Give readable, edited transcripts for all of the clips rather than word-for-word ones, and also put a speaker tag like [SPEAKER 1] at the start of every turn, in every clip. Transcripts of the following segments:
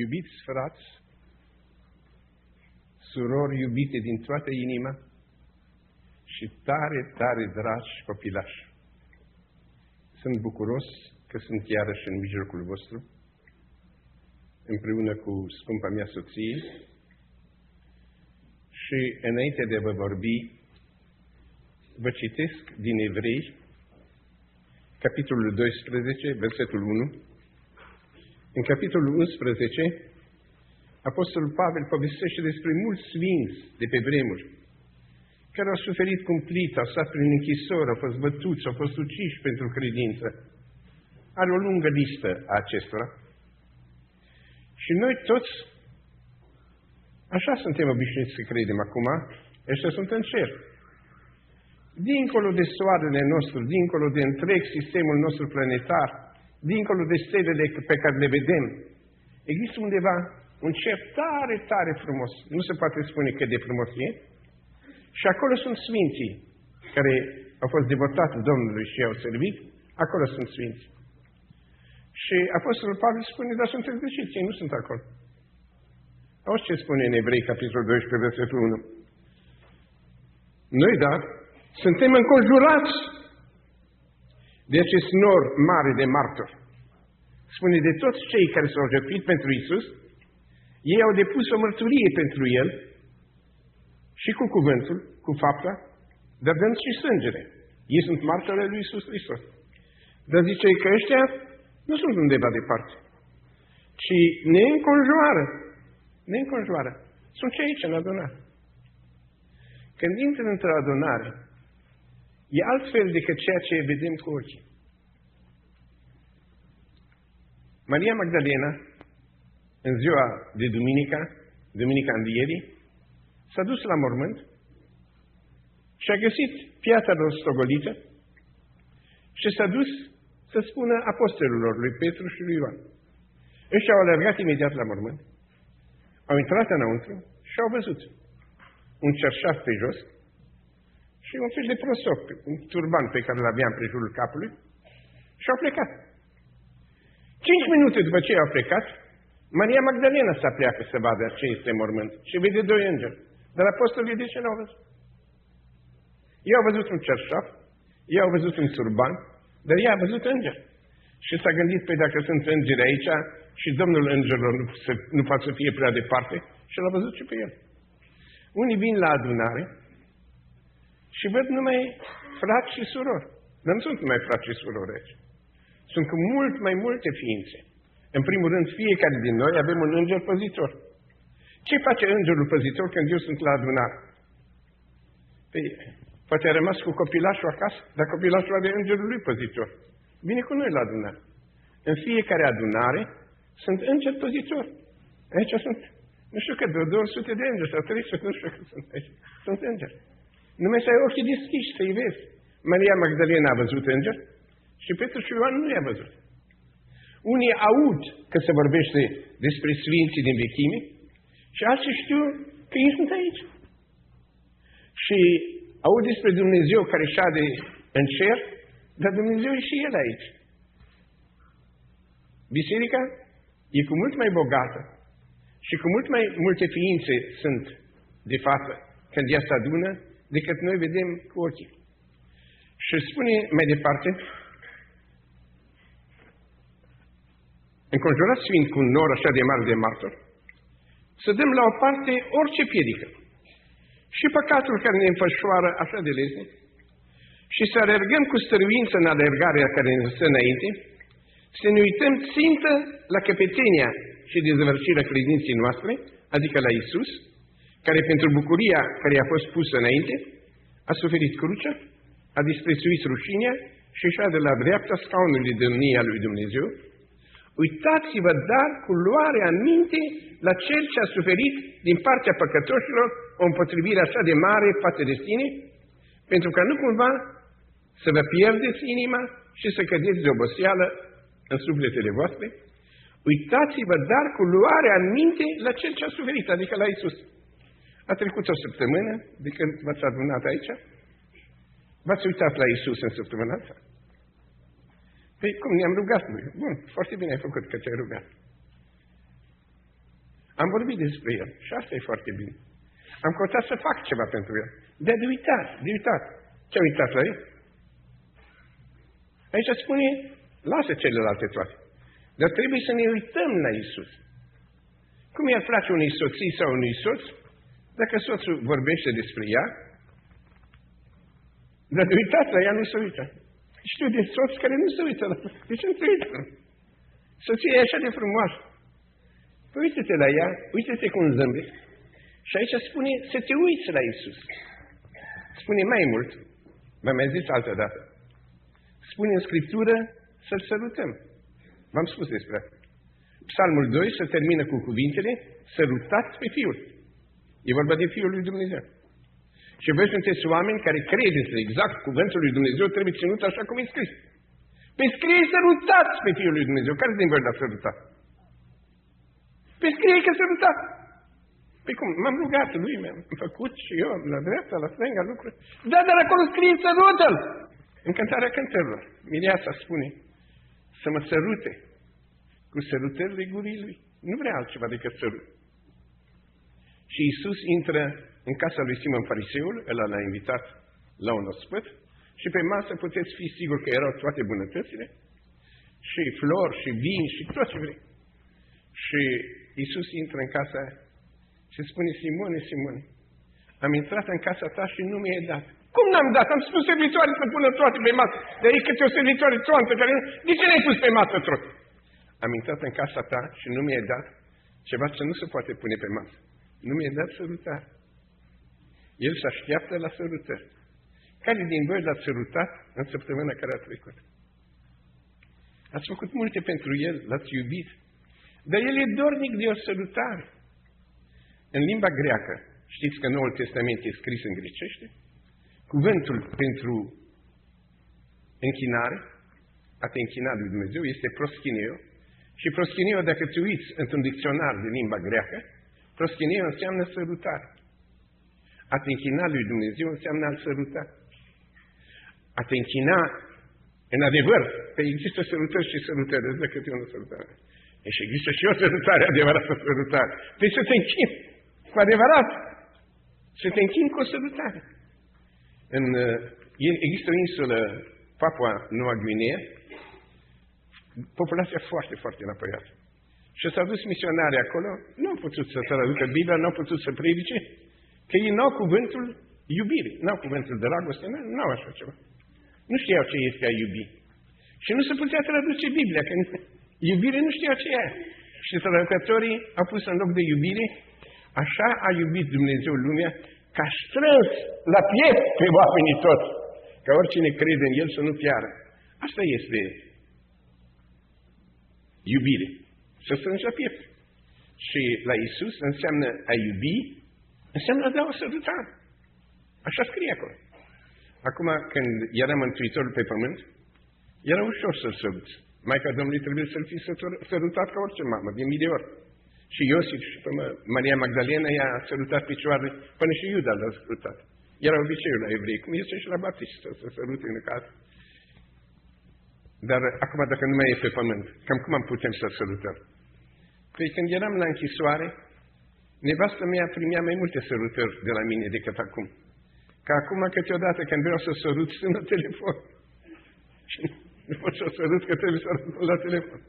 [SPEAKER 1] Iubiți frați, surori iubite din toată inima și tare, tare dragi copilași, sunt bucuros că sunt iarăși în mijlocul vostru, împreună cu scumpa mea soție, și înainte de a vă vorbi, vă citesc din Evrei, capitolul 12, versetul 1. În capitolul 11, Apostolul Pavel povestește despre mulți sfinți de pe vremuri, care au suferit cumplit, au stat prin închisori, au fost bătuți, au fost uciși pentru credință. Are o lungă listă a acestora. Și noi toți, așa suntem obișnuiți să credem acum, ăștia sunt în cer. Dincolo de soarele nostru, dincolo de întreg sistemul nostru planetar, dincolo de stelele pe care le vedem, există undeva un cer tare, tare frumos. Nu se poate spune cât de frumos e. Și acolo sunt sfinții care au fost devotați Domnului și i-au servit. Acolo sunt sfinții. Și Apostolul Pavel spune, dar sunteți greșiți, ei nu sunt acolo. Auzi ce spune în Evrei, capitolul 12, versetul 1. Noi, dar, suntem înconjurați de acest nor mare de martori. Spune, de toți cei care s-au jertfit pentru Iisus, ei au depus o mărturie pentru El și cu cuvântul, cu fapta, dar dând și sângele. Ei sunt martori lui Iisus Hristos. Dar zice că ăștia nu sunt undeva departe, ci ne înconjoară. Ne înconjoară. Sunt cei aici în adunare. Când intră într-o adunare, e altfel decât ceea ce vedem cu ochii. Maria Magdalena, în ziua de duminica Învierii, s-a dus la mormânt și a găsit piatra rostogolită și s-a dus să spună apostolilor lui Petru și lui Ioan. Ăștia au alergat imediat la mormânt, au intrat înăuntru și au văzut un cerșaf pe jos și un fel de prosop, un turban pe care l-avea în prejurul capului și au plecat. 5 minute după ce au plecat, Maria Magdalena se apleacă să vadă ce este mormânt și vede 2 îngeri. Dar apostolii de ce n-au văzut? Ei au văzut un cerșaf, ei au văzut un turban, dar ea a văzut îngeri. Și s-a gândit, pe dacă sunt îngeri aici și Domnul îngerilor nu poate să fie prea departe, și l-a văzut și pe el. Unii vin la adunare și văd numai frați și surori. Dar nu sunt numai frați și surori aici. Sunt cu mult mai multe ființe. În primul rând, fiecare din noi avem un înger păzitor. Ce face îngerul păzitor când eu sunt la adunare? Păi, poate a rămas cu copilașul acasă, dar copilașul are îngerul lui păzitor. Vine cu noi la adunare. În fiecare adunare sunt îngeri păzitori. Aici sunt, nu știu cât, 200 de îngeri sau 300, nu știu cât sunt aici. Sunt îngeri. Numai să ai ochii deschiși, să-i vezi. Maria Magdalena a văzut îngeri și Petru și Ioan nu i-a văzut. Unii aud că se vorbește despre sfinții din vechime și alții știu că ei sunt aici. Și aud despre Dumnezeu care șade în cer, dar Dumnezeu e și El aici. Biserica e cu mult mai bogată și cu mult mai multe ființe sunt de față când ea se adună decât noi vedem cu ochii. Și spune mai departe, înconjurați fiind cu un nor așa de mare de martori, să dăm la o parte orice piedică și păcatul care ne înfășoară așa de lesnic și să alergăm cu stăruință în alergarea care ne stă înainte, să ne uităm țintă la căpetenia și dezvăluirea credinței noastre, adică la Iisus, care pentru bucuria care i-a fost pusă înainte, a suferit crucea, a disprețuit rușinea și șade la dreapta scaunului de domnia lui Dumnezeu. Uitați-vă, dar, cu luarea în minte la Cel ce a suferit din partea păcătoșilor o împotrivire așa de mare față de sine, pentru ca nu cumva să vă pierdeți inima și să cădeți de oboseală în sufletele voastre. Uitați-vă, dar, cu luarea în minte la Cel ce a suferit, adică la Iisus. A trecut o săptămână de când v-ați adunat aici? V-ați uitat la Iisus în săptămâna asta? Păi cum, ne-am rugat noi. Bun, foarte bine ai făcut că te-ai rugat. Am vorbit despre el și asta e foarte bine. Am căutat să fac ceva pentru el. De uitat. Ce-a uitat la el? Aici spune, lasă celelalte toate. Dar trebuie să ne uităm la Iisus. Cum i-ar place unei soții sau unui soț, dacă soțul vorbește despre ea, dar de uitat la ea nu se uită. Știu de soți care nu se uită la ea. De ce nu se uită? Soția e așa de frumoasă. Păi uite-te la ea, uite-te cu un zâmbet. Și aici spune să te uiți la Iisus. Spune mai mult, v-am mai zis altă dată. Spune în Scriptură să-L sărutăm. V-am spus despre asta. Psalmul 2 se termină cu cuvintele sărutați pe Fiul. E vorba de Fiul lui Dumnezeu. Și voi sunteți oameni care credeți exact cuvântul lui Dumnezeu trebuie ținut așa cum e scris. Pe scrie sărutați pe Fiul lui Dumnezeu. Care din voi l-a sărutat? Pe scrie că sărutat. Păi cum? M-am rugat lui, mi-am făcut și eu la dreapta, la stânga lucruri. Da, dar acolo scrie sărută-l. În Cântarea Cântărilor, Mireasa spune să mă sărute cu sărutările gurii lui. Nu vrea altceva decât sărut. Și Iisus intră în casa lui Simon Fariseul, ăla l-a invitat la un ospăț, și pe masă puteți fi sigur că erau toate bunătățile, și flori, și vin, și tot ce vrei. Și Iisus intră în casa și spune, Simone, am intrat în casa ta și nu mi-ai dat. Cum n-am dat? Am spus servitoare să pună toate pe masă. Dar e câte o servitoare țoantă care nu... De ce n-ai pus pe masă tot? Am intrat în casa ta și nu mi-ai dat ceva ce nu se poate pune pe masă. Nu mi-ai dat sărutare. El se așteaptă la sărutări. Care din voi l-ați sărutat în săptămâna care a trecut? Ați făcut multe pentru el, l-ați iubit. Dar el e dornic de o sărutare. În limba greacă, știți că Noul Testament e scris în grecește? Cuvântul pentru închinare, a te închina lui Dumnezeu, este proschineo. Și proschineo, dacă te uiți într-un dicționar de limba greacă, proschineo înseamnă sărutare. A te închina lui Dumnezeu înseamnă a-L săruta. A te închina, în adevăr, că există sărutări și sărutări, îți dă câte una sărutare. Și există și o sărutare adevărată, sărutare. Deci să te închini, cu adevărat, să te închini cu o sărutare. Există o insulă, Papua Noua Guinee, populația foarte, foarte înapoiată. Și s-au dus misionari acolo, nu au putut să traducă Biblia, nu au putut să predice, că ei n-au cuvântul iubirii, n-au cuvântul dragoste, n-au așa ceva. Nu știau ce este a iubi. Și nu se putea traduce Biblia, că iubire nu știau ce e. Și traducătorii au pus în loc de iubire, așa a iubit Dumnezeu lumea, că a strâns la piept pe oamenii toți, ca oricine crede în El să nu piară. Asta este iubire. Să strângi la piept. Și la Iisus înseamnă a iubi, înseamnă a da o sărutare. Așa scrie acolo. Acum, când era Mântuitorul pe pământ, era ușor să-L săruți. Maica Domnului trebuie să-L fi sărutat ca orice mamă, de mii de ori. Și Iosif și Maria Magdalena i-a sărutat picioarele, până și Iuda l-a sărutat. Era obiceiul la evrei, cum este și la baptiști, să sărute în casă. Dar acum, dacă nu mai e pe pământ, cam cum am putem să-L sărutăm? Păi când eram la închisoare, nevastă mea primea mai multe sărutări de la mine decât acum. Ca acum, câteodată, când vreau să sărut, sună telefon. Și nu pot să sărut, că trebuie să sărut la telefon.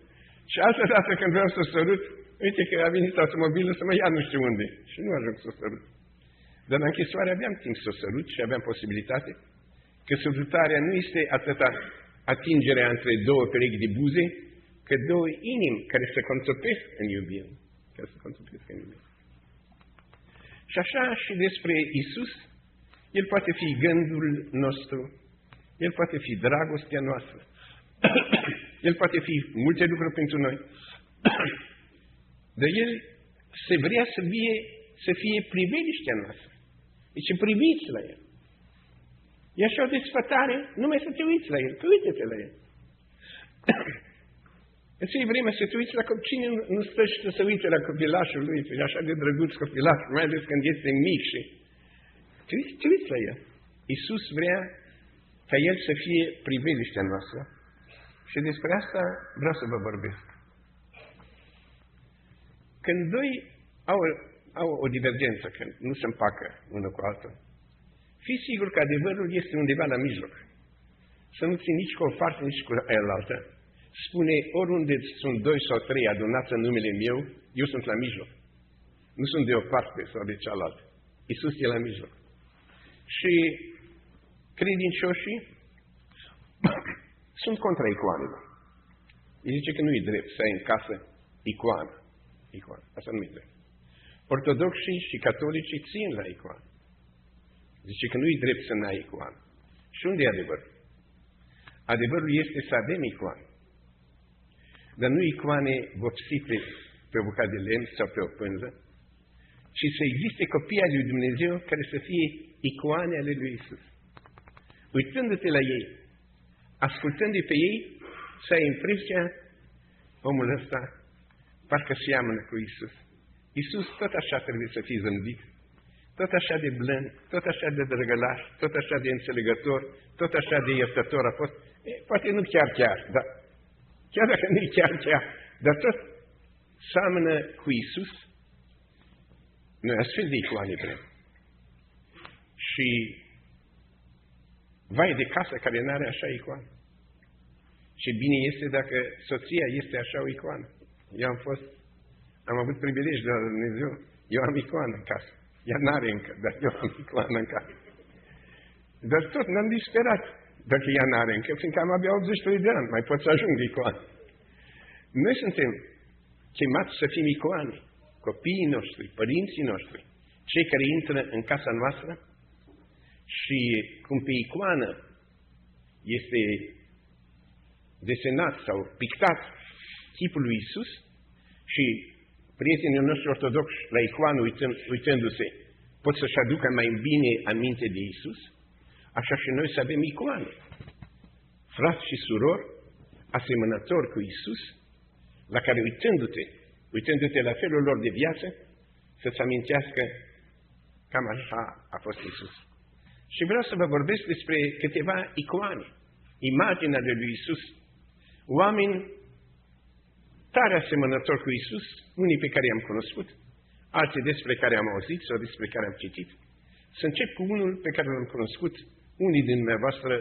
[SPEAKER 1] Și altă dată, când vreau să sărut, uite că a venit automobilul să mă ia nu știu unde. Și nu ajung să sărut. Dar la închisoare aveam timp să sărut și aveam posibilitate, că sărutarea nu este atâta atingerea între două perechi de buze, că două inimi care se contopesc în iubire. Care se contopesc în iubire. Și așa și despre Isus, El poate fi gândul nostru, El poate fi dragostea noastră, El poate fi multe lucruri pentru noi, dar El se vrea să fie priveliștea noastră. Deci priviți la El. E așa o desfătare, numai să te uiți la El, că uite-te la El. Îți e vreme să te uiți la copil, cine nu stă și să se uite la copilașul lui, e așa de drăguț copilașul, mai ales când este mic și... Te uiți la El. Iisus vrea ca El să fie priveliștea noastră și despre asta vreau să vă vorbesc. Când doi au o divergență, că nu se împacă unul cu altul. Fii sigur că adevărul este undeva la mijloc. Să nu ții nici cu o parte, nici cu aia. Spune, oriunde sunt 2 sau 3 adunați în numele meu, eu sunt la mijloc. Nu sunt de o parte sau de cealaltă. Iisus e la mijloc. Și credincioșii sunt contra icoanelor. Îi zice că nu-i drept să ai în casă icoană. Asta nu-i drept. Ortodoxii și catolicii țin la icoană. Zice că nu-i drept să n-ai icoană. Și unde e adevărul? Adevărul este să avem icoane. Dar nu icoane vopsite pe o bucată de lemn sau pe o pânză, ci să existe copii al lui Dumnezeu care să fie icoane ale lui Iisus. Uitându-te la ei, ascultându-i pe ei, să ai impresia, omul ăsta parcă seamănă cu Iisus. Iisus tot așa trebuie să fie zâmbit, tot așa de blând, tot așa de drăgălaș, tot așa de înțelegător, tot așa de iertător a fost. Poate nu chiar, dar chiar dacă nu chiar, dar tot seamănă cu Iisus. Noi astfel de icoane vrem. Și vai de casă care n-are așa icoană. Și bine este dacă soția este așa o icoană. Eu am avut privilegi de la Dumnezeu. Eu am icoană în casă. Ea n-are încă, dar eu am icoană în casă. Dar tot n-am disperat dacă ea n-are încă, fiindcă am abia 83 de ani, mai pot să ajung icoană. Noi suntem chemați să fim icoane. Copiii noștri, părinții noștri, cei care intră în casa noastră și cum pe icoană este desenat sau pictat chipul lui Iisus și prietenii noștri ortodoxi la icoană uitându-se pot să-și aducă mai bine aminte de Iisus, așa și noi să avem icoane. Frați și surori, asemănători cu Iisus, la care uitându-te la felul lor de viață, să-ți amintească cam așa a fost Iisus. Și vreau să vă vorbesc despre câteva icoane, imaginea de lui Iisus, oameni tare asemănători cu Iisus, unii pe care i-am cunoscut, alții despre care am auzit sau despre care am citit. Să încep cu unul pe care l-am cunoscut, unii din dumneavoastră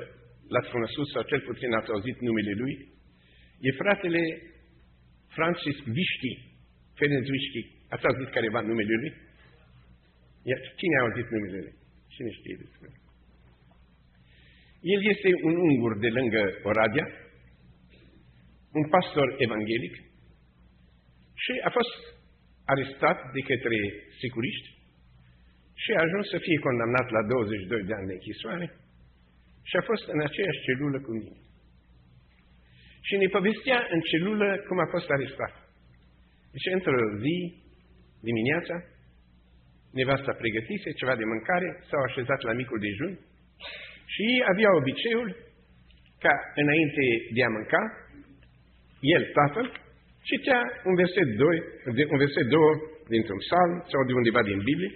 [SPEAKER 1] l-ați cunoscut sau cel puțin ați auzit numele lui, e fratele Francis Vișchi, Ferenc Vișchi. Ați auzit careva numele lui? Cine a auzit numele lui? Cine știe despre el? El este un ungur de lângă Oradea, un pastor evanghelic și a fost arestat de către securiști și a ajuns să fie condamnat la 22 de ani de închisoare și a fost în aceeași celulă cu mine. Și ne povestea în celulă cum a fost arestat. Deci, într-o zi, dimineața, nevasta pregătise ceva de mâncare, s-au așezat la micul dejun și ei aveau obiceiul ca, înainte de a mânca, el, tatăl, citea un verset 2 dintr-un psalm sau de undeva din Biblie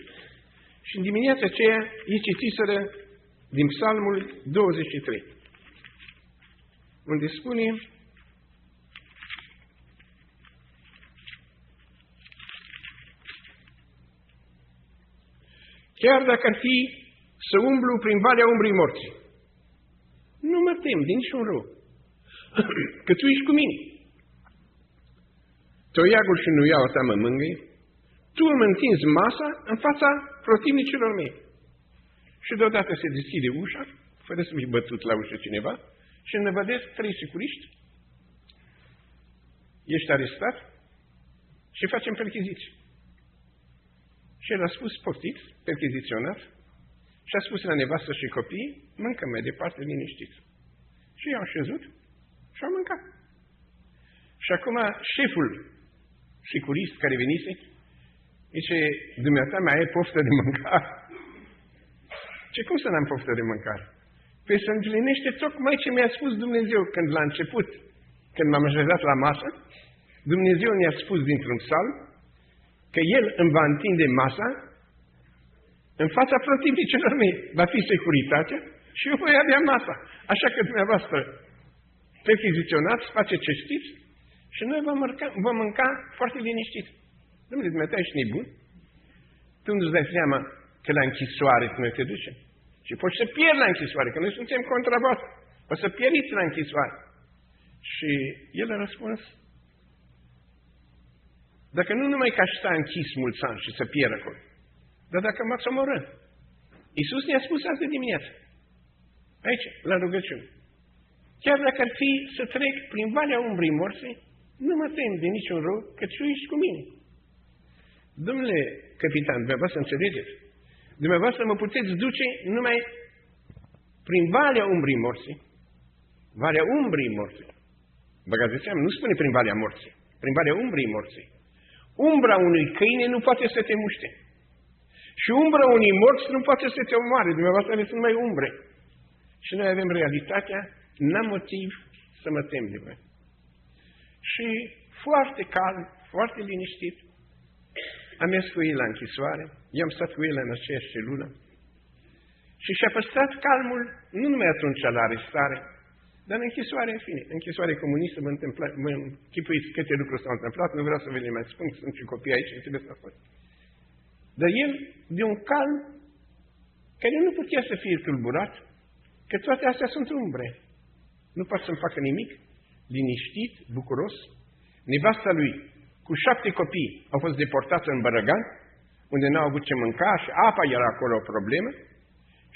[SPEAKER 1] și în dimineața aceea ei citiseră din psalmul 23, unde spune: chiar dacă ar fi să umblu prin valea umbrei morții, nu mă tem de niciun rău, că Tu ești cu mine. Toiagul și nuiaua Ta mă mângâie, Tu îmi întinzi masa în fața protivnicilor mei. Și deodată se deschide ușa, fără să fi bătut la ușă cineva, și învădesc 3 securiști. Ești arestat și facem percheziții. Și el a spus: poftiți, percheziționat, și a spus la nevastă și copii: mâncă mai departe liniștiți. Și i-au așezut și au mâncat. Și acum șeful securist care venise zice: dumneata mai ai poftă de mâncare? Ce, cum să n-am poftă de mâncare? Păi să împlinește tocmai ce mi-a spus Dumnezeu când la început, când m-am așezat la masă, Dumnezeu ne-a spus dintr-un psalm că El îmi va întinde masa în fața protivnicilor mei. Va fi securitatea și eu voi avea masa. Așa că dumneavoastră percheziționați, faceți ce știți și noi vom mânca foarte liniștiți. Dom'le, dumneata ești nebun? Tu nu-ți dai seama că la închisoare tu nu te duce? Și poți să pierzi la închisoare, că noi suntem contra voastră. O să pieriți la închisoare. Și el a răspuns, dacă nu numai că aș sta închis mulți ani și să pierd acolo, dar dacă m-ați omorât. Iisus ne-a spus azi de dimineață, aici, la rugăciune. Chiar dacă ar fi să trec prin valea umbrei morții, nu mă tem de niciun rău, că tu ești cu mine. Domnule capitan, dumneavoastră înțelegeți? Dumneavoastră mă puteți duce numai prin valea umbrei morții. Valea umbrei morții. Băgați de seamă, nu spune prin valea morții, prin valea umbrei morții. Umbra unui câine nu poate să te muște. Și umbra unui morți nu poate să te omoare. Dumneavoastră aveți numai umbre. Și noi avem realitatea, n-am motiv să mă tem de voi. Și foarte calm, foarte liniștit, am mers cu el la închisoare, i-am stat cu el în aceeași celulă și și-a păstrat calmul nu numai atunci la arestare, dar în închisoare, în fine, închisoare comunistă, mă închipuiți câte lucruri s-au întâmplat, nu vreau să vă le mai spun, sunt și copii aici, și trebuie să fac. Dar el, de un calm, care nu putea să fie tulburat, că toate astea sunt umbre. Nu poate să-mi facă nimic, liniștit, bucuros. Nevasta lui, cu 7 copii, au fost deportați în Bărăgan, unde n-au avut ce mânca și apa era acolo o problemă,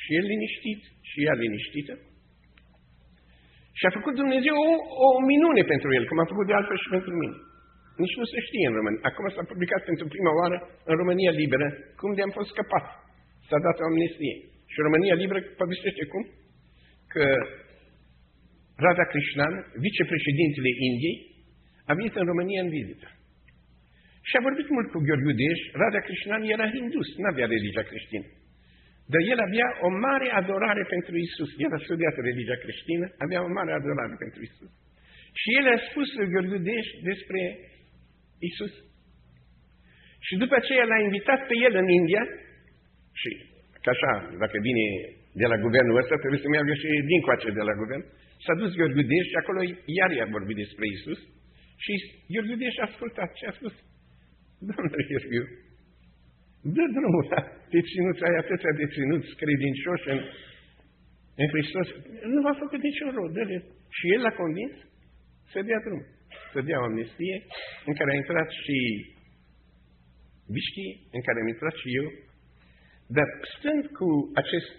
[SPEAKER 1] și el liniștit, și ea liniștită. Și a făcut Dumnezeu o minune pentru el, cum a făcut de altfel și pentru mine. Nici nu se știe în România. Acum s-a publicat pentru prima oară în România Liberă, cum de-am fost scăpat. S-a dat o amnistie. Și România Liberă povestește cum? Că Radha Krishnan, vicepreședintele Indiei, a venit în România în vizită. Și a vorbit mult cu Gheorghiu Dej. Radha Krishnan era hindus, nu avea religia creștină. Dar el avea o mare adorare pentru Isus. El a studiat religia creștină, avea o mare adorare pentru Isus. Și el a spus lui Gheorghiu Dej despre Isus. Și după aceea l-a invitat pe el în India și, ca așa, dacă vine de la guvernul ăsta, trebuie să meargă și dincoace de la guvern. S-a dus Gheorghiu Dej și acolo iar i-a vorbit despre Isus. Și Gheorghiu Dej a ascultat și a spus, Domnule Gheorghiu, dă drumul la deținuți, ai atâția deținuți credincioși în Hristos. Nu v-a făcut niciun rău, dă-le. Și el l-a convins să dea drumul, să dea o amnistie în care a intrat și Vișchi, în care am intrat și eu. Dar stând cu acest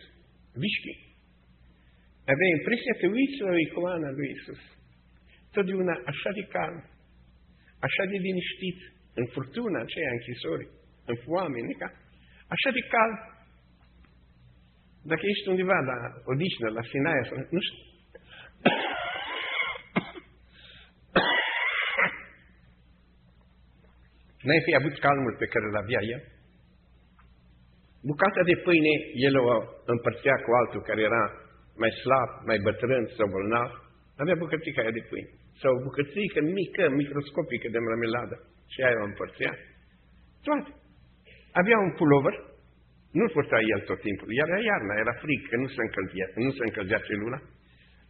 [SPEAKER 1] Vișchi, avea impresia că uiți la o icoană lui Isus. Totdeauna așa de calm, așa de liniștit, în furtuna aceea închisorii, în foame, așa de calm. Dacă ești undeva la odihnă, la Sinaia, nu știu. N-ai fi avut calmul pe care îl avea el? Bucata de pâine, el o împărțea cu altul care era mai slab, mai bătrân sau bolnav. Avea bucățica aia de pâine. Sau o bucățică mică, microscopică de mărmeladă. Și aia o împărțea. Toate. Avea un pulover, nu-l purta el tot timpul. Era iarna, era frig, că nu se încălzea celula.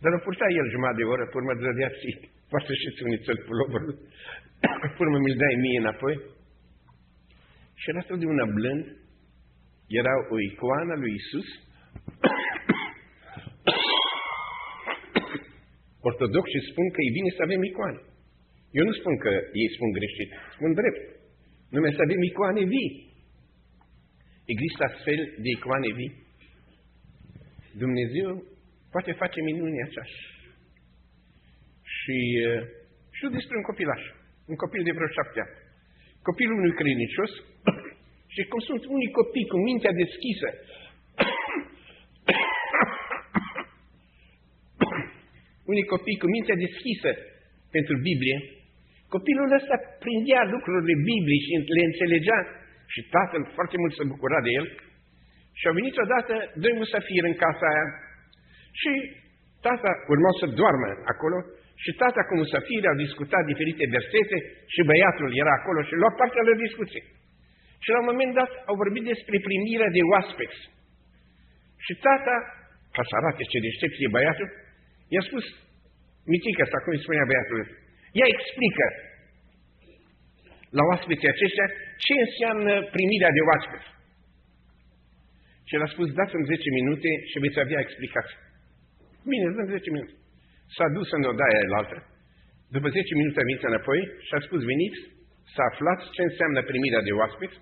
[SPEAKER 1] Dar o purta el jumătate de oră, pe urmă dădea ție. Poate și ți unițel puloverul. Pe urmă mi-l dai mie înapoi. Și era totdeauna blând. Era o icoană lui Isus. Ortodoxii spun că e bine să avem icoane. Eu nu spun că ei spun greșit, spun drept. Numai să avem icoane vii. Există astfel de icoane vii. Dumnezeu poate face minuni aceasta. Și știu despre un copilaș, un copil de vreo 7 ani. Copilul unui credincios. Și cum sunt unii copii cu mintea deschisă, unii copii cu mintea deschisă pentru Biblie, copilul ăsta prindea lucrurile Bibliei și le înțelegea și tatăl foarte mult se bucura de el. Și au venit odată 2 musafiri în casa aia și tata urmau să doarmă acolo și tata cu musafiri au discutat diferite versete și băiatul era acolo și lua partea la discuție. Și la un moment dat au vorbit despre primirea de oaspeți. Și tata, ca să arate ce deștept e băiatul, i-a spus, mitică asta, cum îi spunea băiatul, ea explică la oaspeții aceștia ce înseamnă primirea de oaspeți. Și el a spus, dați-mi 10 minute și veți avea explicații. Bine, îți dăm 10 minute. S-a dus în odaia elaltă. După 10 minute a venit înapoi și a spus, veniți să aflați ce înseamnă primirea de oaspeți.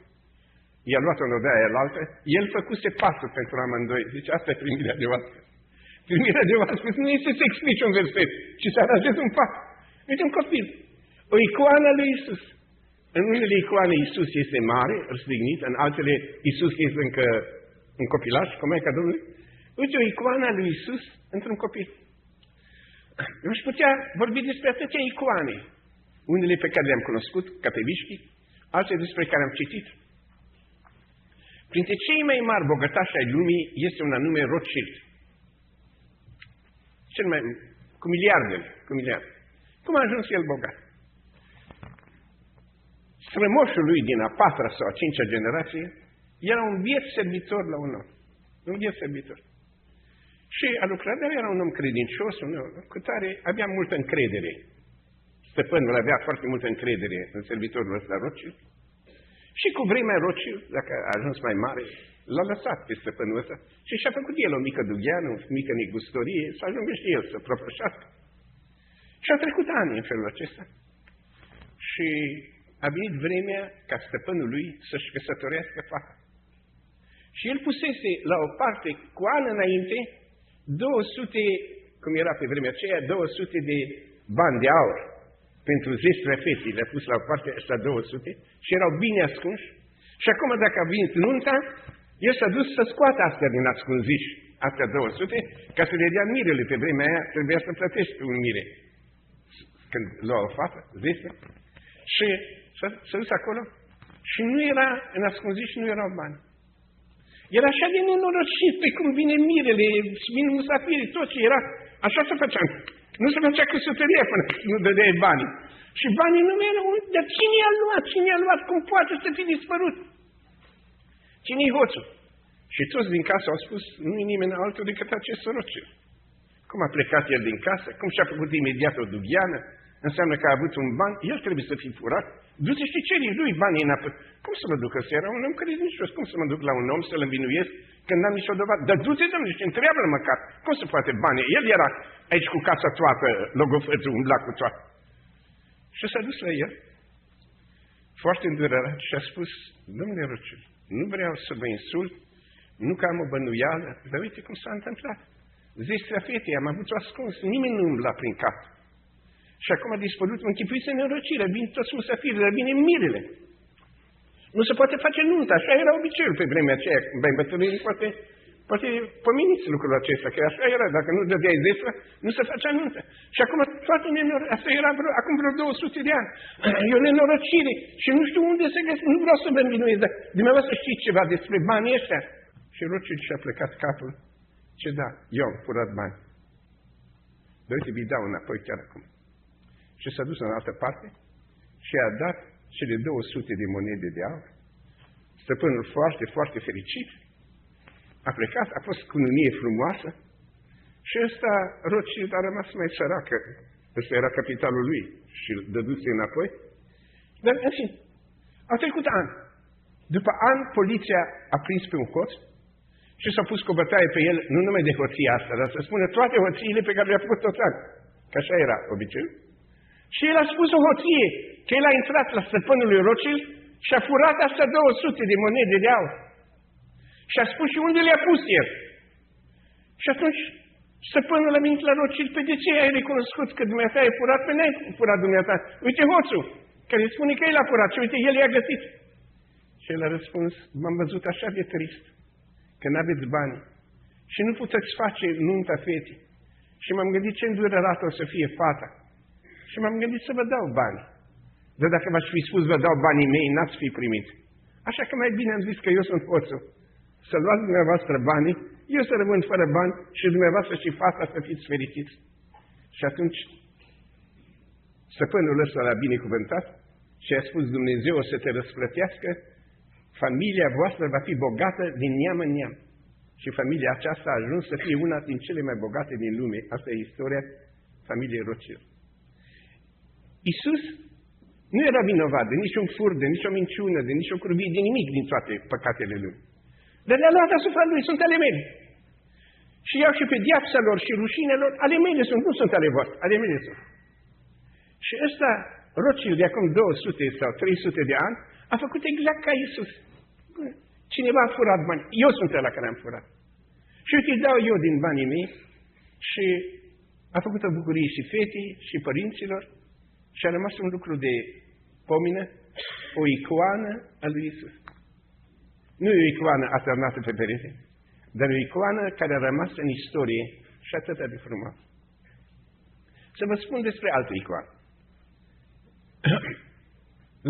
[SPEAKER 1] I-a luat în odaia elaltă. El făcuse pasul pentru amândoi. Zice, asta e primirea de oaspeți. Primirea de oaspeți nu este să explici un verset, ci să aranjezi un pas. Uite un copil. O icoană lui Iisus. În unele icoane Iisus este mare, răstignit, în altele Iisus este încă un copilaș, cu Maica Domnului. Uite o icoană lui Iisus într-un copil. Eu aș putea vorbi despre atâtea icoane. Unele pe care le-am cunoscut, ca pe Vișchi, altele despre care am citit. Printre cei mai mari bogătași ai lumii este un anume Rothschild. Cel mai, cu miliardele. Cum a ajuns el bogat? Strămoșul lui din a 4-a sau a 5-a generație era un biet servitor la un om. Un biet servitor. Și a lucrat, dar era un om credincios, un om cu tare, avea multă încredere. Stăpânul avea foarte multă încredere în servitorul ăsta Rothschild. Și cu vremea Rothschild, dacă a ajuns mai mare, l-a lăsat pe stăpânul ăsta și și-a făcut el o mică dugheană, o mică negustorie, să ajungă și el să propășească. Și au trecut ani în felul acesta. Și a venit vremea ca stăpânul lui să-și căsătorească fata. Și el pusese la o parte, cu ani înainte, 200, cum era pe vremea aceea, 200 de bani de aur pentru zestrea fetii. Le-a pus la o parte ăsta 200 și erau bine ascunși. Și acum, dacă a venit nunta, el s-a dus să scoată astea din ascunziși, astea 200, ca să le dea mirele. Pe vremea aia trebuia să plătești un mire. Când lua o fată, zestre. Și s-a dus acolo și nu era, în ascunziși nu erau bani. Era așa de nenorocit pe cum vine mirele, vin musafirii, tot ce era. Așa se făcea. Nu se făcea căsătoria până nu dădeai banii. Și banii nu erau. Dar cine i-a luat? Cine i-a luat? Cum poate să fi dispărut? Cine-i hoțul? Și toți din casă au spus, nu-i nimeni altul decât acest Rothschild. Cum a plecat el din casă? Cum și-a făcut imediat o dugheană? Înseamnă că a avut un ban, el trebuie să fie furat. Du-te și ceri lui banii înapoi. Cum să mă duc? Ăsta era un om credincios. Cum să mă duc la un om să-l învinuiesc când n-am nicio dovadă? Dar du-te, domnule, și întreabă-l măcar. Cum se poate banii? El era aici cu casa toată, logofățul, umbla cu toată. Și s-a dus la el, foarte îndurerat, și a spus, domnule Rothschild, nu vreau să vă insult, nu că am o bănuială, dar uite cum s-a întâmplat. Zestrea fetei, am avut-o ascuns, nimeni nu umbla prin cap. Și acum a dispărut, închipuiți în nenorocire, vin toți musafirii, vine mirele. Nu se poate face nuntă, așa era obiceiul pe vremea aceea. Mai bătrânii poate pomeniți lucrul acesta, că așa era, dacă nu dădeai zestra, nu se facea nuntă. Și acum toate nenorocire, asta era acum vreo 200 de ani. E o nenorocire și nu știu unde se găsesc, nu vreau să vă învinuiesc, dar dumneavoastră știți ceva despre banii ăștia. Și Rothschild și-a plecat capul. Ce da, eu am furat bani. Dar uite, vi dau înapoi chiar acum. Și s-a dus în altă parte și a dat cele 200 de monede de aur. Stăpânul foarte, foarte fericit a plecat, a fost cununie frumoasă și ăsta, Rothschild, a rămas mai săracă. Ăsta era capitalul lui și îl dăduse înapoi. Dar, în fine, au trecut ani. După ani, poliția a prins pe un hoț și s-a pus cu o bătaie pe el, nu numai de hoția asta, dar să spună toate hoțiile pe care le-a făcut tot ani. Că așa era obiceiul. Și el a spus o hoție, că el a intrat la stăpânul lui Rothschild și a furat astea 200 de monede de aur. Și a spus și unde le-a pus el. Și atunci stăpânul a venit la Rothschild, pe de ce ai recunoscut că dumneata ai furat? Pe n-ai furat dumneata. Uite hoțul, care spune că el a furat și uite, el i-a găsit. Și el a răspuns, m-am văzut așa de trist, că n-aveți bani și nu puteți face nunta fetii. Și m-am gândit ce îndurerată o să fie fata. Și m-am gândit să vă dau bani. Dar dacă v-aș fi spus, vă dau banii mei, n-ați fi primit. Așa că mai bine am zis că eu sunt hoțul. Să luați dumneavoastră banii, eu să rămân fără bani și dumneavoastră și fata să fiți fericiți. Și atunci, stăpânul ăsta l-a binecuvântat și a spus, Dumnezeu o să te răsplătească, familia voastră va fi bogată din neam în neam. Și familia aceasta a ajuns să fie una din cele mai bogate din lume. Asta e istoria familiei Rothschild. Iisus Nu era vinovat de niciun fur, de nicio minciună, de nicio curvie, de nimic din toate păcatele lui. Dar le-a luat asupra lui, sunt ale mele. Și iau și pedeapsa lor și rușinelor, ale mele sunt, nu sunt ale voastre, ale mele sunt. Și ăsta, Rothschild, de acum 200 sau 300 de ani, a făcut exact ca Iisus. Cineva a furat bani, eu sunt ăla care am furat. Și uite, îi dau eu din banii mei și a făcut o bucurie și fetii și părinților și a rămas un lucru de pomină, o icoană a lui Iisus. Nu e o icoană atârnată pe perete, dar o icoană care a rămas în istorie și atât de frumos. Să vă spun despre altă icoană.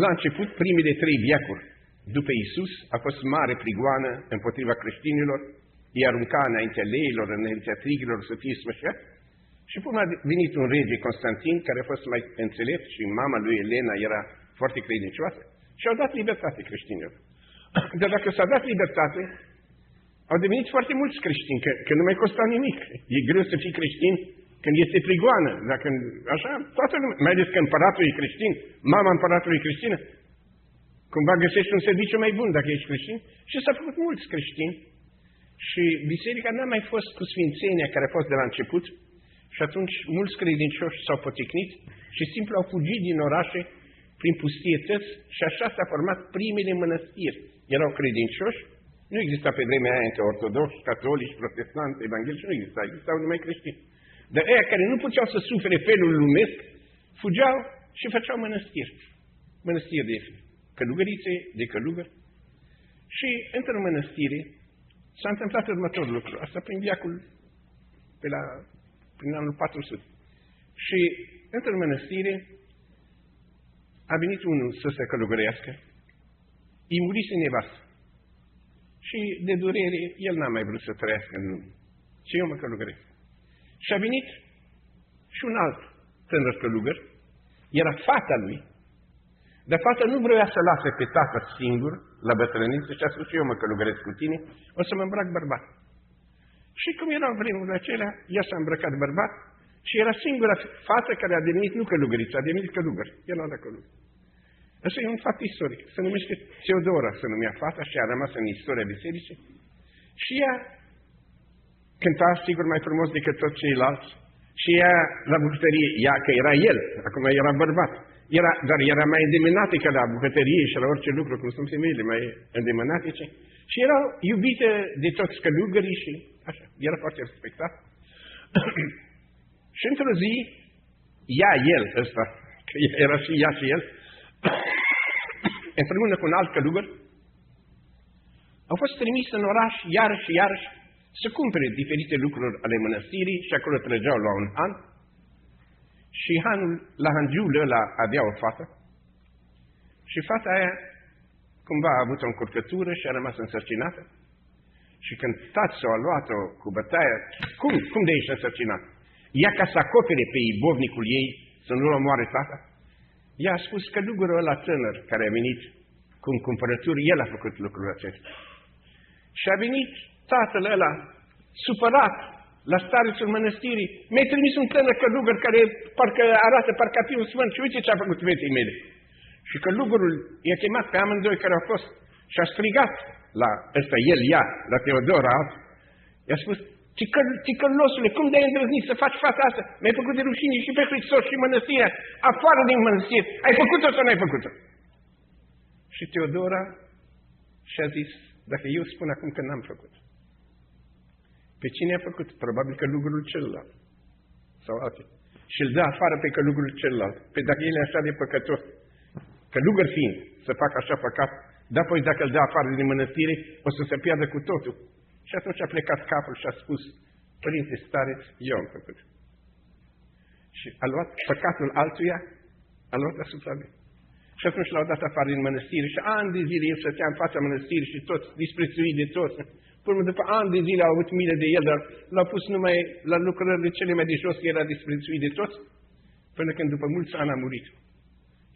[SPEAKER 1] La început, primele 3 veacuri după Iisus a fost mare prigoană împotriva creștinilor, îi arunca înaintea leilor, înaintea tigrilor să fie smășați. Și până a venit un rege, Constantin, care a fost mai înțelept și mama lui Elena era foarte credincioasă și au dat libertate creștinilor. Dar dacă s-a dat libertate, au devenit foarte mulți creștini, că nu mai costa nimic. E greu să fii creștin când este prigoană. Dacă, așa, toată lumea, mai ales că împăratul e creștin, mama împăratului e creștină, cumva găsești un serviciu mai bun dacă ești creștin. Și s-au făcut mulți creștini și biserica n-a mai fost cu sfințenia care a fost de la început și atunci mulți credincioși s-au poticnit și simplu au fugit din orașe prin pustietăți și așa s-a format primele mănăstiri. Erau credincioși, nu exista pe vremea aia între ortodoxi, catolici, protestanți, evanghelici, nu exista, existau numai creștini. Dar aia care nu puteau să sufere felul lumesc, fugeau și făceau mănăstiri. Mănăstiri de călugărițe, de călugări. Și într-o mănăstire s-a întâmplat următorul lucru. Asta prin viacul, prin anul 400. Și într-o mănăstire a venit unul să se călugărească, îi murise nevastă. Și de durere, el n-a mai vrut să trăiască în lume. Și eu mă călugăresc. Și a venit și un alt tânăr călugăr, era fata lui, dar fata nu vrea să lase pe tată singur la bătrâniță și a spus, eu mă călugăresc cu tine, o să mă îmbrac bărbat. Și cum erau vremurile acelea, ea s-a îmbrăcat bărbat și era singura fată care a devenit nu călugăriță, a devenit călugăr. El a dat călugăr. Asta e un fapt istoric. Se numește Teodora, se numea fata și a rămas în istoria bisericii. Și ea cânta, sigur, mai frumos decât toți ceilalți. Și ea, la bucătărie, ea, că era el, acum era bărbat, dar era mai îndemânatică la bucătărie și la orice lucru, cum sunt femeile mai îndemânatice. Și era iubită de toți călugării și așa, era foarte respectat. Și într-o zi, el ăsta, că era și ea și el, împreună cu un alt călugăr, au fost trimis în oraș iarăși și iarăși să cumpere diferite lucruri ale mănăstirii și acolo trăgeau la un han. Și hanul, la hangiul ăla avea o fată și fata aia cumva a avut o încurcătură și a rămas însărcinată. Și când tatăl a luat-o cu bătaia, cum de ești însărcinat? Ea ca să acopere pe ibovnicul ei, să nu-l omoare tata, ea a spus că călugărul ăla tânăr care a venit cu cumpărături, el a făcut lucrul acesta. Și a venit tatăl ăla, supărat, la starețul mănăstirii, mi-ai trimis un tânăr călugăr care parcă arată parcă a fi un sfânt și uite ce a făcut fetei mele. Și călugărul i-a chemat pe amândoi care au fost și a strigat la ăsta, ea, la Teodora, i-a spus, ticălosule, cum de-ai îndrăznit să faci fața asta? Mi-ai făcut de rușine și pe Hristos și mănăstirea, afară din mănăstire. Ai făcut-o sau n-ai făcut-o? Și Teodora și-a zis, dacă eu spun acum că n-am făcut, pe cine a făcut? Probabil călugărul celălalt. Sau alții. Și îl dă afară pe călugărul celălalt. Pe dacă el e așa de păcătos, călugăr fiind, să facă așa păcat, dar apoi dacă îl dă afară din mănăstire, o să se piardă cu totul. Și atunci a plecat capul și a spus, părinte stareț, eu am făcut. Și a luat păcatul altuia, a luat asupra lui. Și atunci l-au dat afară din mănăstire și ani de zile el stătea în fața mănăstirii și toți, disprețuit de toți. Până după ani de zile au avut milă de el, dar l-au pus numai la lucrările cele mai de jos, era disprețuit de toți, până când după mulți ani a murit.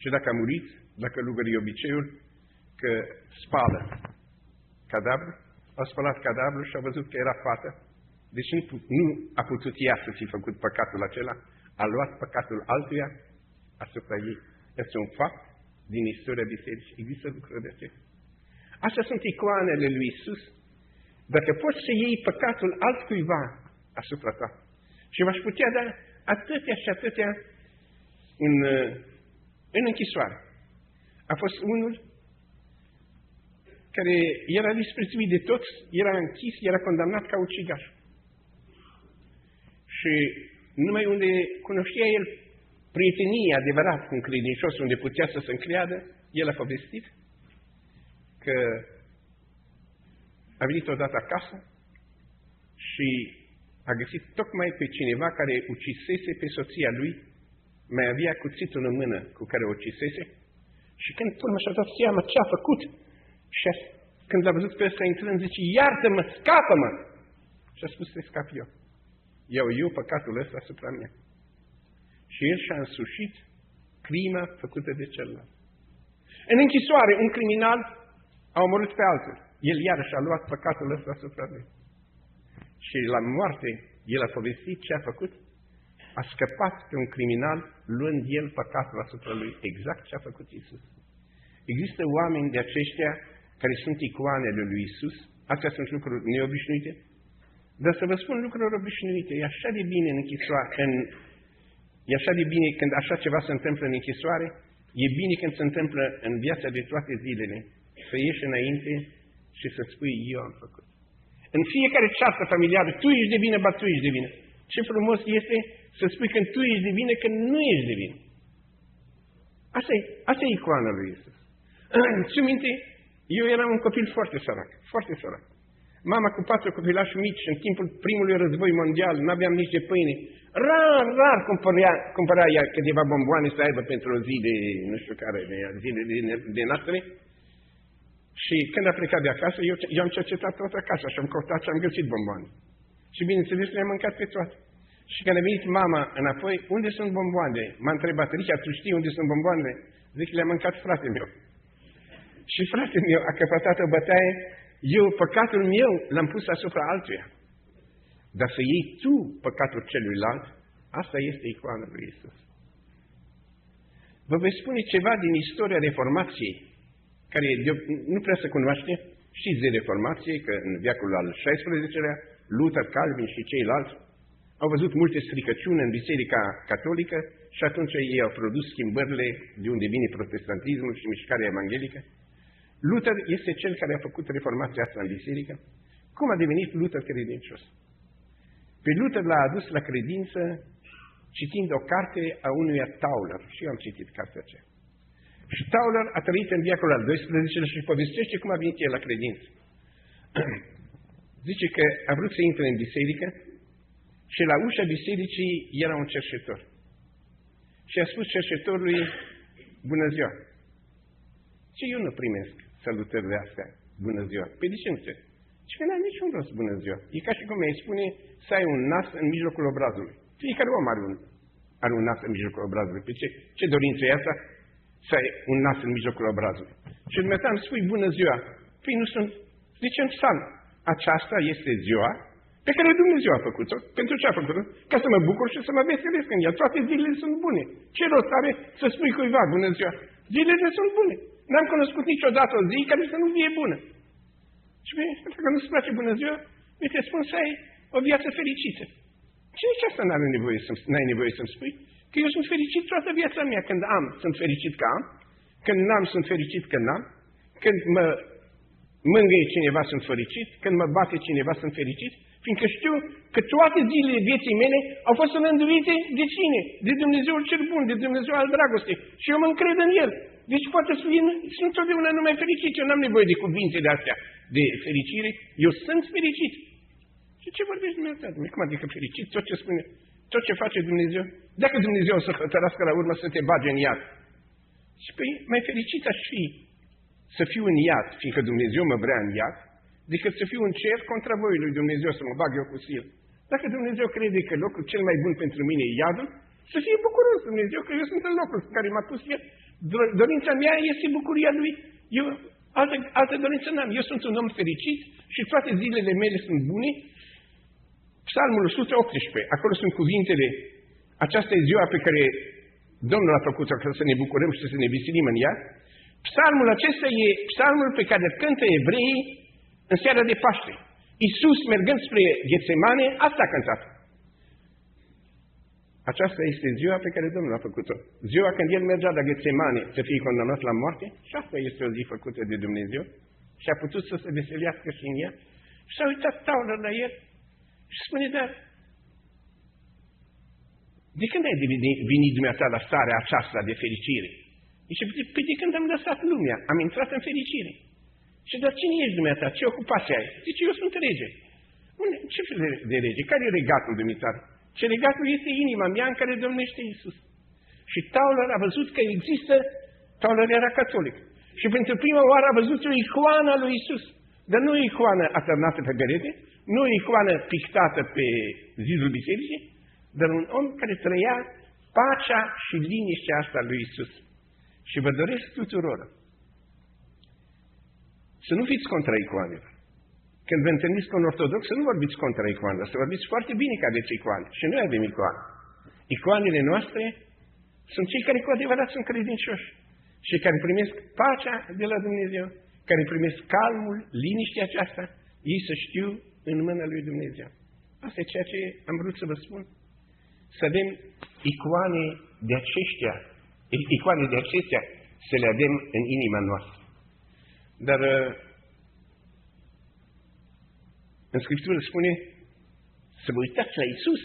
[SPEAKER 1] Și dacă a murit, dacă călugării obiceiul, că spală cadavru, a spălat cadavru și a văzut că era fată, deci nu a putut ea să fi făcut păcatul acela, a luat păcatul altuia asupra ei. Este un fapt din istoria bisericii. Există lucruri de acestea. Astea sunt icoanele lui Iisus. Dacă poți să iei păcatul altcuiva asupra ta. Și v-aș putea da atâtea și atâtea în închisoare. A fost unul care era disprețuit de toți, era închis, era condamnat ca ucigaș. Și numai unde cunoștea el prietenie adevărat cu un credincios, unde putea să se încreadă, el a povestit că a venit odată acasă și a găsit tocmai pe cineva care ucisese pe soția lui, mai avea cuțitul în mână cu care o ucisese și când până și-a dat seama ce a făcut și când l-a văzut pe ăsta intrând, zice, iartă-mă, scapă-mă! Și a spus să scap eu. Iau eu păcatul ăsta asupra mea. Și el și-a însușit crima făcută de celălalt. În închisoare, un criminal a omorât pe altul. El iarăși a luat păcatul ăsta asupra lui. Și la moarte, el a povestit ce a făcut. A scăpat pe un criminal, luând el păcatul asupra lui. Exact ce a făcut Iisus. Există oameni de aceștia care sunt icoanele lui Iisus. Astea sunt lucruri neobișnuite. Dar să vă spun lucruri obișnuite. E așa de bine în închisoare, e așa de bine când așa ceva se întâmplă în închisoare, e bine când se întâmplă în viața de toate zilele, să ieși înainte și să spui, eu am făcut. În fiecare ceartă familiară, tu ești de vină, ba tu ești de vină. Ce frumos este să spui când tu ești de vină, când nu ești de vină. Asta e icoana lui Iisus. Ți-mi minte, eu eram un copil foarte sărac, foarte sărac. Mama cu 4 copilași mici, în timpul primului război mondial, nu aveam nici de pâine. Rar cumpăra ea câteva bomboane să aibă pentru o zi de, nu știu care, zile de naștere. Și când a plecat de acasă, eu am cercetat toată casa și am căutat și am găsit bomboane. Și bineînțeles le-am mâncat pe toate. Și când a venit mama înapoi, unde sunt bomboane? M-a întrebat, Richard, tu știi unde sunt bomboanele? Zic, le-am mâncat fratele meu. Și fratele meu a căpătat o bătaie. Eu, păcatul meu, l-am pus asupra altuia. Dar să iei tu păcatul celuilalt, asta este icoana lui Iisus. Vă voi spune ceva din istoria Reformației, care nu prea se cunoaște. Știți de Reformație, că în veacul al XVI-lea, Luther, Calvin și ceilalți au văzut multe stricăciuni în Biserica Catolică și atunci ei au produs schimbările de unde vine protestantismul și mișcarea evanghelică. Luther este cel care a făcut reformația asta în biserică. Cum a devenit Luther credincios? Pe Luther l-a adus la credință citind o carte a unuia Tauler. Și eu am citit cartea aceea. Și Tauler a trăit în veacul al XII-lea și povestește cum a venit el la credință. Zice că a vrut să intre în biserică și la ușa bisericii era un cerșetor. Și a spus cerșetorului, bună ziua! Ce eu nu primesc salutările astea, bună ziua? Păi de ce nu știu? Și că n-am niciun rost, bună ziua. E ca și cum mi-ai spune să ai un nas în mijlocul obrazului. Fiecare om are un nas în mijlocul obrazului. Pe ce dorință e asta? Să ai un nas în mijlocul obrazului. Și dumneata îmi spui bună ziua. Păi nu sunt. Zice în psalm, aceasta este ziua pe care Dumnezeu a făcut-o. Pentru ce a făcut-o? Ca să mă bucur și să mă veselesc în ea. Toate zilele sunt bune. Ce rost are să spui cuiva bună ziua? Zilele sunt bune. N-am cunoscut niciodată o zi care să nu fie bună. Și bine, dacă nu-ți place bună ziua, te spun să ai o viață fericită. Și nici asta n-ai nevoie să-mi spui. Că eu sunt fericit toată viața mea. Când am, sunt fericit că am. Când n-am, sunt fericit că n-am. Când mă mângâie cineva, sunt fericit. Când mă bate cineva, sunt fericit. Fiindcă știu că toate zilele vieții mele au fost înlănduite de cine? De Dumnezeul cel bun, de Dumnezeu al dragostei. Și eu mă încred în El. Deci poate să fie, sunt totdeauna numai fericit. Eu n-am nevoie de cuvinte de astea de fericire. Eu sunt fericit. Și ce vorbești Dumnezeu? Cum adică fericit? Tot ce spune, tot ce face Dumnezeu? Dacă Dumnezeu o să hotărască la urmă să te bage în iad. Și păi mai fericit aș fi să fiu în iad, fiindcă Dumnezeu mă vrea în iad, decât să fiu în cer contra voii lui Dumnezeu, să mă bag eu cu sil. Dacă Dumnezeu crede că locul cel mai bun pentru mine e iadul, să fie bucuros Dumnezeu că eu sunt în locul în care m-a pus El. Dorința mea este bucuria Lui. Eu altă dorință n-am. Eu sunt un om fericit și toate zilele mele sunt bune. Psalmul 118, acolo sunt cuvintele, aceasta e ziua pe care Domnul a făcut-o ca să ne bucurăm și să ne veselim în ea. Psalmul acesta e psalmul pe care îl cântă evreii în seara de Paște. Iisus, mergând spre Ghetsemane, asta a cântat. Aceasta este ziua pe care Domnul a făcut-o. Ziua când El mergea la Ghetsemane să fie condamnat la moarte, și asta este o zi făcută de Dumnezeu, și a putut să se veselească și în ea. Și s-a uitat Tauler la el și spune, dar de când ai venit dumneata la starea aceasta de fericire? Zice, păi de când am lăsat lumea, am intrat în fericire. Și dar cine ești dumneata? Ce ocupație ai? Zice, eu sunt rege. Ce fel de rege? Care e regatul dumneavoastră? Ce regatul este inima mea în care domnește Iisus. Și Tauler a văzut că există, Tauler era catolic. Și pentru prima oară a văzut o icoană a lui Iisus. Dar nu o icoană atârnată pe perete, nu o icoană pictată pe zidul bisericii, dar un om care trăia pacea și liniștea asta lui Iisus. Și vă doresc tuturor să nu fiți contra icoanelor. Când vă întâlniți cu un ortodox, să nu vorbiți contra icoanelor, să vorbiți foarte bine că aveți icoane. Și noi avem icoane. Icoanele noastre sunt cei care cu adevărat sunt credincioși și care primesc pacea de la Dumnezeu, care primesc calmul, liniștea aceasta, ei să știu în mâna lui Dumnezeu. Asta e ceea ce am vrut să vă spun. Să avem icoane de acestea, să le avem în inima noastră. Dar în Scriptură spune să vă uitați la Iisus,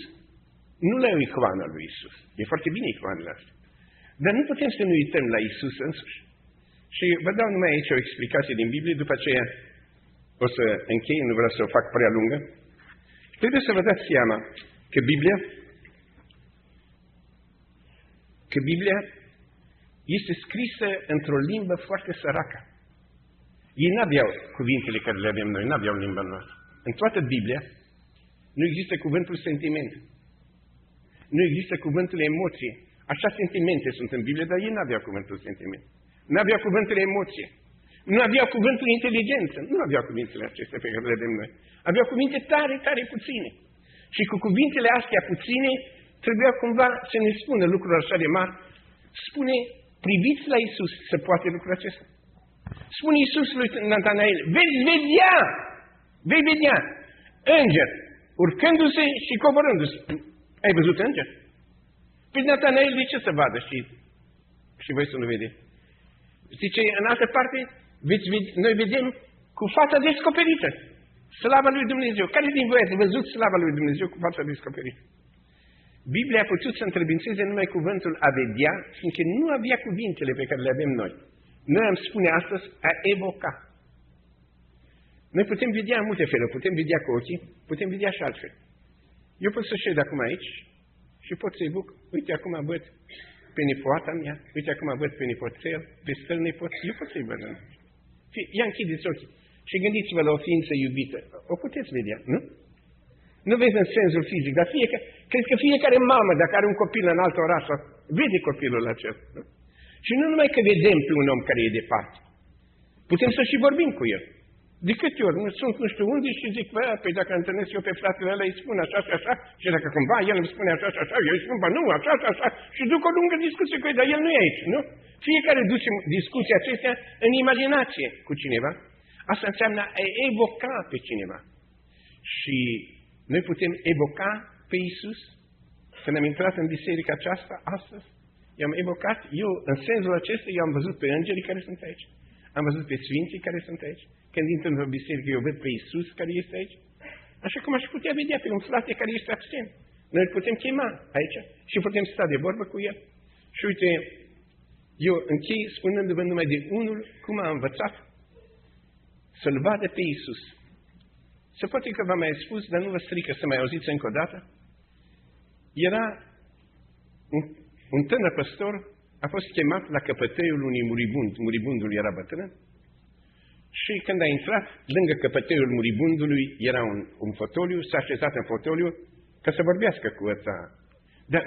[SPEAKER 1] nu la o icoană lui Iisus. E foarte bine icoanele astea. Dar nu putem să ne uităm la Iisus însuși. Și vă dau numai aici o explicație din Biblie, după aceea o să închei, nu vreau să o fac prea lungă. Trebuie să vă dați seama că Biblia este scrisă într-o limbă foarte săracă. Ei n-aveau cuvintele care le avem noi, n-aveau limba noastră. În toată Biblia nu există cuvântul sentiment. Nu există cuvântul emoție. Așa sentimente sunt în Biblie, dar ei n-aveau cuvântul sentiment. N-aveau cuvântul emoție. Nu aveau cuvântul inteligență. Nu aveau cuvintele acestea pe care le avem noi. Aveau cuvinte tare, tare puține. Și cu cuvintele astea puține trebuia cumva să ne spună lucruri așa de mari. Spune, priviți la Iisus să poate lucrul acesta. Spune Iisus lui Natanael, vei vedea înger urcându-se și coborându-se. Ai văzut înger? Păi Natanael, de ce să vadă și voi să nu vedeți? Zice, în altă parte, noi vedem cu fața descoperită slava lui Dumnezeu. Care din voi ați văzut slava lui Dumnezeu cu fața descoperită? Biblia a putut să întrebințeze numai cuvântul a vedea, fiindcă nu avea cuvintele pe care le avem noi. Noi am spune astăzi a evoca. Noi putem vedea în multe feluri, putem vedea cu ochii, putem vedea și altfel. Eu pot să șed acum aici și pot să evoc, uite acum văd pe nepoata mea, uite acum văd pe nepoțel, pe stăl nepot, eu pot să-i văd. Ia închideți ochii și gândiți-vă la o ființă iubită. O puteți vedea, nu? Nu vezi în sensul fizic, dar cred că fiecare mamă, dacă are un copil în alt oraș, vede copilul acesta. Nu? Și nu numai că vedem pe un om care e departe, putem să și vorbim cu el. De câte ori sunt nu știu unde și zic, păi dacă întâlnesc eu pe fratele ăla, îi spun așa și așa, și dacă cumva el îmi spune așa și așa, eu îi spun, nu, așa și așa, și duc o lungă discuție cu el, dar el nu e aici, nu? Fiecare duce discuția acestea în imaginație cu cineva. Asta înseamnă a evoca pe cineva. Și noi putem evoca pe Iisus. Când am intrat în biserica aceasta, astăzi, i-am evocat, eu, în sensul acesta, eu am văzut pe îngerii care sunt aici. Am văzut pe sfinții care sunt aici. Când intru în biserică, eu văd pe Iisus care este aici. Așa cum aș putea vedea pe un frate care este absent. Noi îl putem chema aici și putem sta de vorbă cu el. Și uite, eu închei spunându-vă numai de unul cum a învățat să-L vadă pe Iisus. Se poate că v-am mai spus, dar nu vă strică să mai auziți încă o dată. Era un tânăr păstor, a fost chemat la căpătăiul unui muribund. Muribundul era bătrân. Și când a intrat, lângă căpătăiul muribundului era un fotoliu, s-a așezat în fotoliu ca să vorbească cu ăsta. Dar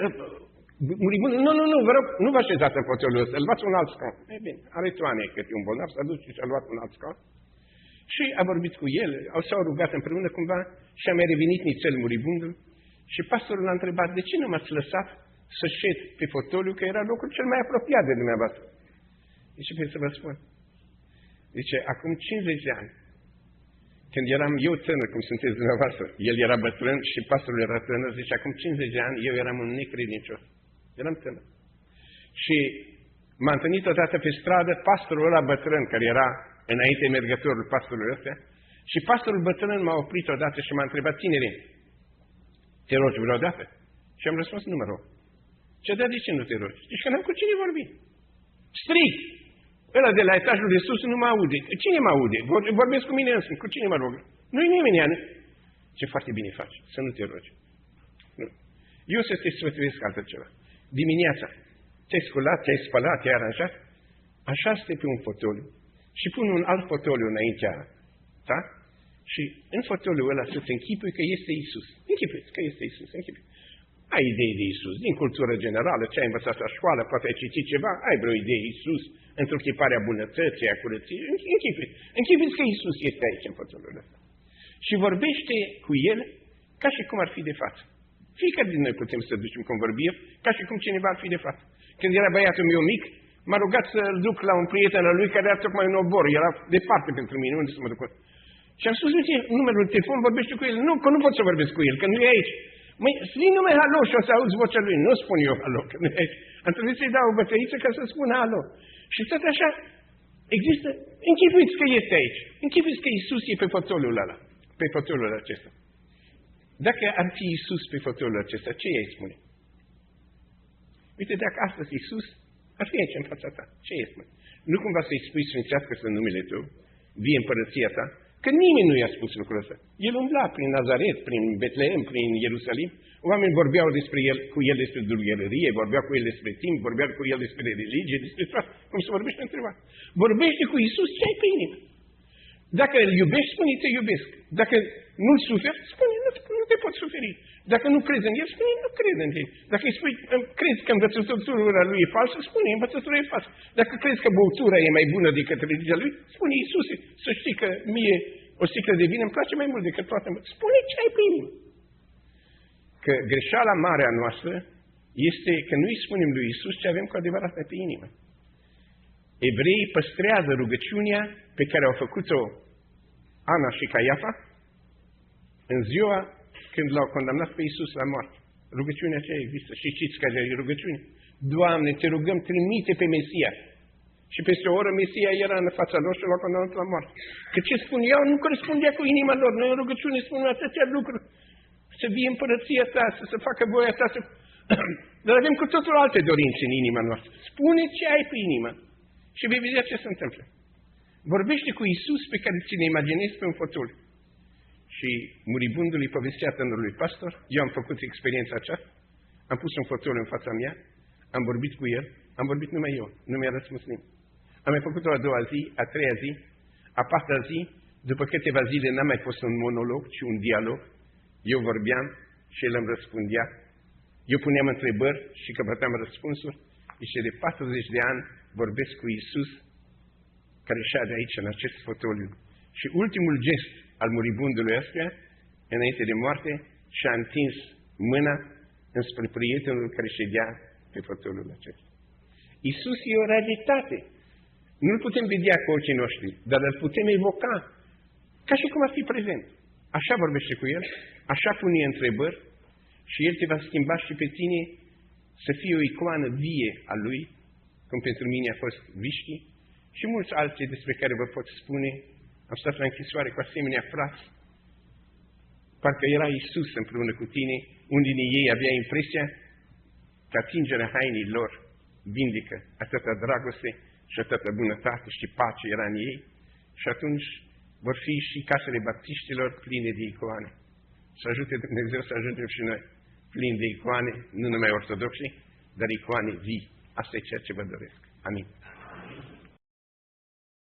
[SPEAKER 1] muribundul, nu, vă rog, nu vă așezați în fotoliul ăsta, luați un alt scaun. E bine, are toane că e un bolnav, s-a dus și a luat un alt scaun. Și a vorbit cu el, s-au rugat împreună cumva și a mai revenit nițel muribundul și pastorul l-a întrebat, de ce nu m-ați lăsat să șed pe fotoliu, că era locul cel mai apropiat de dumneavoastră. Deci, să vă spun. Zice, acum 50 de ani, când eram eu tânăr, cum sunteți dumneavoastră, el era bătrân și pastorul era tânăr, zice, acum 50 de ani, eu eram un necredincios. Eram tânăr. Și m-a întâlnit odată pe stradă pastorul ăla bătrân, care era înainte mergătorul pastorului ăsta, și pastorul bătrân m-a oprit odată și m-a întrebat, tinere, te rogi vreodată? Și am răspuns, nu mă rog. Ce, dar de ce nu te rogi? Zici că n-am cu cine vorbi. Strig! Ăla de la etajul de sus nu mă aude. Cine mă aude? Vorbesc cu mine însumi. Cu cine mă rog? Nu-i nimeni. Ce foarte bine faci, să nu te rogi. Nu. Eu să te sfătuiesc altă ceva. Dimineața, te-ai sculat, te-ai spălat, te-ai aranjat, așa stai pe un fotoliu și pun un alt fotoliu înaintea ta și în fotoliul ăla să-ți închipui că este Iisus. Închipui că este Iisus, închipui. Ai idei de Iisus, din cultură generală, ce ai învățat la școală, poate ai citit ceva, ai vreo idee de Iisus, într-o chipare a bunătății, a curăției, închipuiți că Iisus este aici în fotoliul ăsta. Și vorbește cu El ca și cum ar fi de față. Fiecare din noi putem să ducem convorbiri, ca și cum cineva ar fi de față. Când era băiatul meu mic, m-a rugat să-l duc la un prieten al lui care era tocmai în obor, era departe pentru mine, unde să mă duc. Și am spus, numărul de telefon, vorbește cu el. Nu, că nu pot să vorbesc cu el, că nu e aici. Măi, zi numai alo și o să auzi vocea lui. Nu spun eu alo, că nu e aici. Am trebuit să-i dau o bătăiță ca să spun alo. Și tot așa, există, închipuiți că este aici. Închipuiți că Iisus e pe fotoliul ăla, pe fotoliul acesta. Dacă ar fi Iisus pe fotoliul acesta, ce i-ai spune? Uite, dacă astăzi Iisus ar fi aici în fața ta, ce i-ai spune? Nu cumva să-i spui sfințească-să numele tău, vie împărăția ta, că nimeni nu i-a spus lucrul ăsta. El umbla prin Nazaret, prin Betlehem, prin Ierusalim. Oamenii vorbeau cu el despre dulgherărie, vorbeau cu el despre timp, vorbeau cu el despre religie, despre toate, cum se vorbește între oameni. Vorbește cu Iisus ce ai pe inimă. Dacă îl iubești, spune te iubesc. Dacă nu-l suferi, spune nu te poți suferi. Dacă nu crezi în el, spune nu crezi în el. Dacă îi spui, crezi că învățătura lui e falsă, spune învățătura e falsă. Dacă crezi că băutura e mai bună decât religia lui, spune Iisuse, să știi că mie o sticlă de vin îmi place mai mult decât toate. Spune ce ai pe inimă. Că greșeala mare a noastră este că nu îi spunem lui Iisus ce avem cu adevărat pe inimă. Evreii păstrează rugăciunea pe care au făcut-o Ana și Caiafa în ziua când l-au condamnat pe Iisus la moarte. Rugăciunea aceea există. Și știți care e rugăciune? Doamne, te rugăm, trimite pe Mesia. Și peste o oră Mesia era în fața lor și l-a condamnat la moarte. Că ce spuneau nu corespundea cu inima lor. Noi în rugăciune spunem atâtea lucruri. Să vie împărăția ta, să se facă voia ta. Dar avem cu totul alte dorințe în inima noastră. Spune ce ai pe inimă și vei vedea ce se întâmplă. Vorbește cu Iisus pe care ți ne imaginezi pe un fotoliu. Și muribundul îi povestea tânărului pastor, eu am făcut experiența aceasta, am pus un fotoliu în fața mea, am vorbit cu el, am vorbit numai eu, nu mi-a răspuns nimeni. Am mai făcut-o a doua zi, a treia zi, a patra zi, după câteva zile n-am mai fost un monolog, ci un dialog. Eu vorbeam și el îmi răspundea. Eu puneam întrebări și căpăteam răspunsuri. Și de 40 de ani vorbesc cu Iisus, care șade aici, în acest fotoliu. Și ultimul gest al muribundului ăsta, înainte de moarte, și-a întins mâna înspre prietenul care ședea pe fotoliul acesta. Iisus e o realitate. Nu-L putem vedea cu ochii noștri, dar îl putem evoca ca și cum ar fi prezent. Așa vorbește cu El, așa pune întrebări și El te va schimba și pe tine să fie o icoană vie a Lui, cum pentru mine a fost Vișchi, și mulți alții despre care vă pot spune. Am stat la închisoare cu asemenea frați. Parcă era Iisus împreună cu tine, unde din ei avea impresia că atingerea hainii lor vindică atâta dragoste și atâta bunătate și pace era în ei. Și atunci vor fi și casele baptiștilor pline de icoane. Să ajute Dumnezeu să ajungem și noi plini de icoane, nu numai ortodoxi, dar icoane vii. Asta e ceea ce vă doresc. Amin.